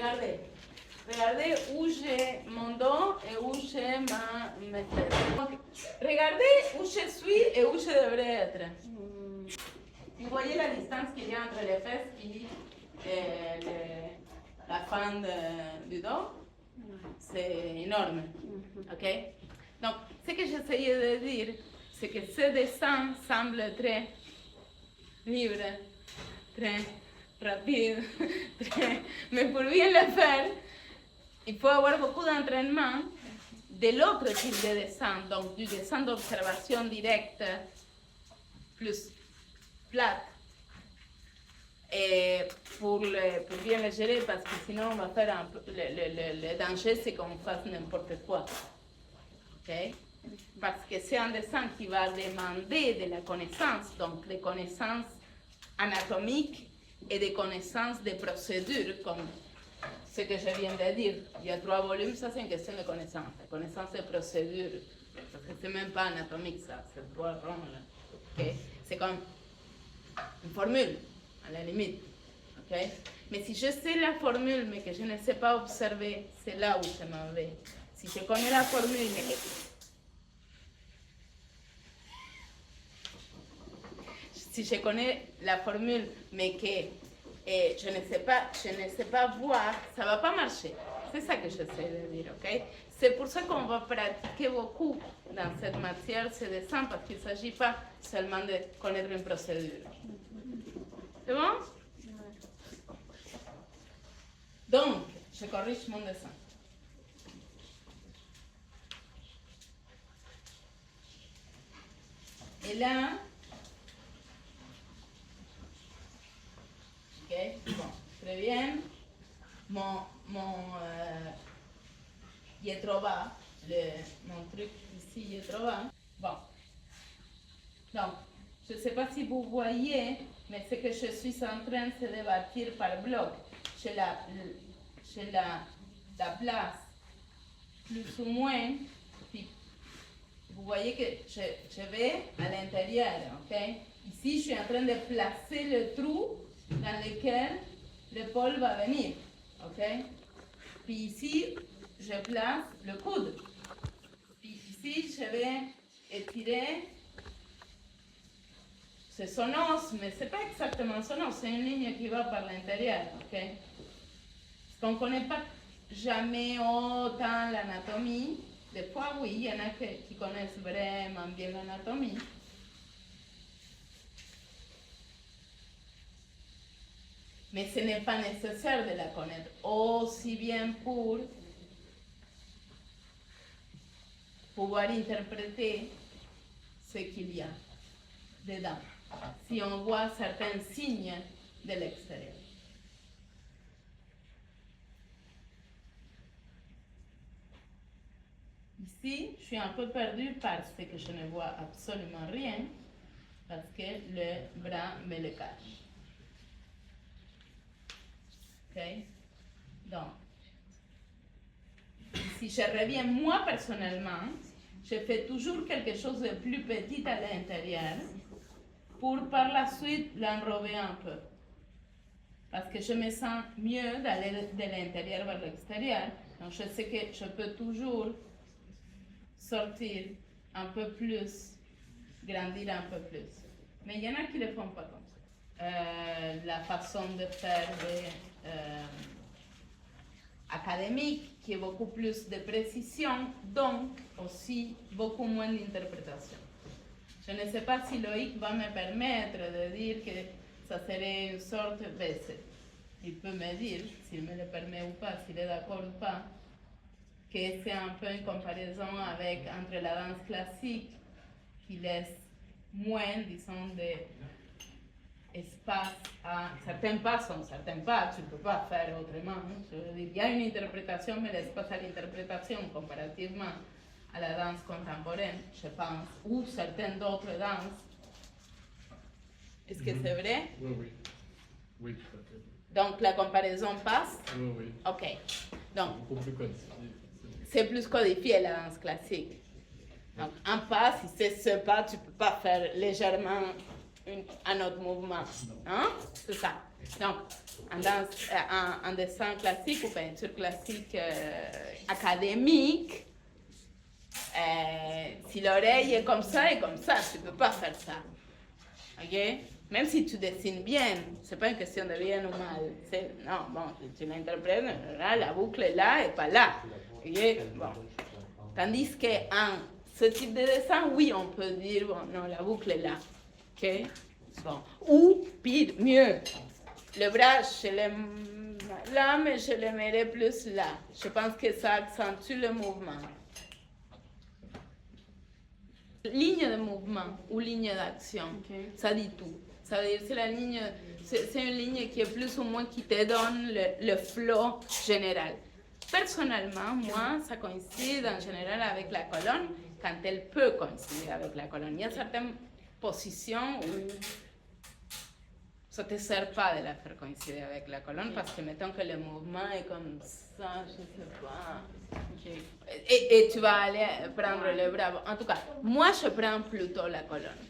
regardez. Regardez où j'ai mon dos et où j'ai mes fesses. Donc, regardez où je suis et où je devrais être. Vous voyez la distance qu'il y a entre les fesses et la fin du dos? C'est énorme. Ok? Donc, ce que j'essayais de dire, c'est que ce dessin semble très libre, très rapide, mais pour bien le faire, il faut avoir beaucoup d'entraînement de l'autre type de dessin, donc du dessin d'observation directe, plus plate. Et pour bien le gérer, parce que sinon on va faire un peu, le danger, c'est qu'on fasse n'importe quoi. Okay? Parce que c'est un dessin qui va demander de la connaissance, donc des connaissances anatomiques et des connaissances de procédures, comme ce que je viens de dire. Il y a 3 volumes, ça c'est une question de connaissance. La connaissance de procédures, parce que c'est même pas anatomique ça, c'est 3 ronds. Okay? C'est comme une formule, à la limite. Okay? Mais si je sais la formule, mais que je ne sais pas observer, c'est là où je m'en vais. Si je connais la formule, mais si je connais la formule, mais que je ne sais pas voir, ça ne va pas marcher. C'est ça que j'essaie de dire, ok? C'est pour ça qu'on va pratiquer beaucoup dans cette matière, ce dessin, parce qu'il ne s'agit pas seulement de connaître une procédure. C'est bon? Donc, je corrige mon dessin. Et là, ok, bon, très bien. Il est trop bas, mon truc ici il est trop bas. Bon, donc, je ne sais pas si vous voyez, mais ce que je suis en train, c'est de bâtir par bloc. J'ai la place, plus ou moins, puis vous voyez que je vais à l'intérieur, ok? Ici, je suis en train de placer le trou dans lequel l'épaule va venir, ok? Puis ici, je place le coude. Puis ici, je vais étirer. C'est son os, mais ce n'est pas exactement son os, c'est une ligne qui va par l'intérieur, ok? Parce qu'on ne connaît pas jamais autant l'anatomie. Des fois, oui, il y en a qui connaissent vraiment bien l'anatomie. Mais ce n'est pas nécessaire de la connaître aussi bien pour pouvoir interpréter ce qu'il y a dedans, si on voit certains signes de l'extérieur. Ici, je suis un peu perdue parce que je ne vois absolument rien, parce que le bras me le cache. Ok? Donc, si je reviens moi personnellement, je fais toujours quelque chose de plus petit à l'intérieur pour par la suite l'enrober un peu. Parce que je me sens mieux d'aller de l'intérieur vers l'extérieur. Donc je sais que je peux toujours sortir un peu plus, grandir un peu plus. Mais il y en a qui ne le font pas comme ça. La façon de faire académique, qui est beaucoup plus de précision, donc aussi beaucoup moins d'interprétation. Je ne sais pas si Loïc va me permettre de dire que ça serait une sorte, il peut me dire s'il me le permet ou pas, s'il est d'accord ou pas, que c'est un peu une comparaison entre la danse classique qui laisse moins, disons, d'espace à certains pas sont certains pas, tu ne peux pas faire autrement. Je veux dire, il y a une interprétation, mais l'espace à l'interprétation comparativement à la danse contemporaine, je pense, ou certaines d'autres danses. Est-ce que c'est vrai? Oui, oui. Oui, tout à fait. Donc la comparaison passe? Oui, oui. Ok. Donc, Beaucoup plus codifié. c'est plus codifié la danse classique. Donc un pas, si c'est ce pas, tu ne peux pas faire légèrement un autre mouvement. Hein? C'est ça. Donc, en dessin classique ou peinture classique académique, si l'oreille est comme ça, tu ne peux pas faire ça. Ok? Même si tu dessines bien, ce n'est pas une question de bien ou mal. Non, bon, tu l'interprètes, là, la boucle est là et pas là. Okay? Bon. Tandis qu'en ce type de dessin, oui, on peut dire, bon, non, la boucle est là. Okay? Bon. Ou, pire, mieux, le bras, je l'aime là, mais je l'aimerais plus là. Je pense que ça accentue le mouvement. Ligne de mouvement ou ligne d'action, ça dit tout. Ça veut dire c'est une ligne qui est plus ou moins qui te donne le flow général. Personnellement, moi, ça coïncide en général avec la colonne quand elle peut coïncider avec la colonne. Il y a certaines positions où ça ne te sert pas de la faire coïncider avec la colonne parce que mettons que le mouvement est comme ça, je ne sais pas. Okay. Et tu vas aller prendre le bras. En tout cas, moi, je prends plutôt la colonne.